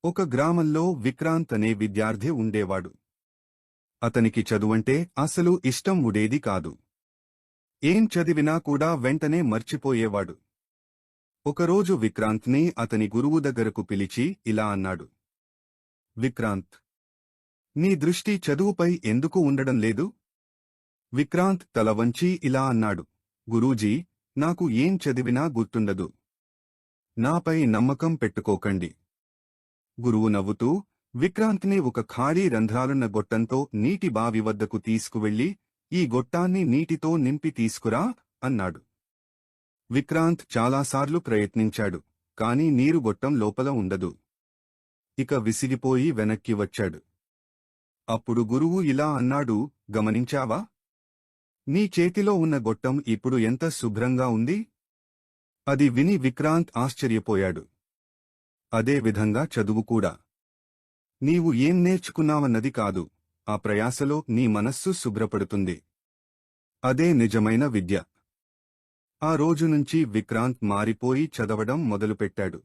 ఒక గ్రామంలో విక్రాంత్ అనే విద్యార్థి ఉండేవాడు. అతనికి చదువంటే అసలు ఇష్టం ఉండేది కాదు. ఏం చదివినా కూడా వెంటనే మర్చిపోయేవాడు. ఒకరోజు విక్రాంత్ని అతని గురువు దగ్గరకు పిలిచి ఇలా అన్నాడు. విక్రాంత్, నీ దృష్టి చదువుపై ఎందుకు ఉండడం లేదు? విక్రాంత్ తల వంచి ఇలా అన్నాడు. గురూజీ, నాకు ఏం చదివినా గుర్తుండదు. నాపై నమ్మకం పెట్టుకోకండి. గురువు నవ్వుతూ విక్రాంత్ని ఒక ఖాళీ రంధ్రాలున్న గొట్టంతో నీటి బావి వద్దకు తీసుకువెళ్లి, ఈ గొట్టాన్ని నీటితో నింపి తీసుకురా అన్నాడు. విక్రాంత్ చాలాసార్లు ప్రయత్నించాడు, కాని నీరు గొట్టం లోపల ఉండదు. ఇక విసిగిపోయి వెనక్కి వచ్చాడు. అప్పుడు గురువు ఇలా అన్నాడు, గమనించావా? నీ చేతిలో ఉన్న గొట్టం ఇప్పుడు ఎంత శుభ్రంగా ఉంది? అది విని విక్రాంత్ ఆశ్చర్యపోయాడు. అదే విధంగా చదువు కూడా. నీవు ఏం నేర్చుకున్నావన్నది కాదు, ఆ ప్రయాసలో నీ మనస్సు శుభ్రపడుతుంది. అదే నిజమైన విద్య. ఆ రోజునుంచి విక్రాంత్ మారిపోయి చదవడం మొదలుపెట్టాడు.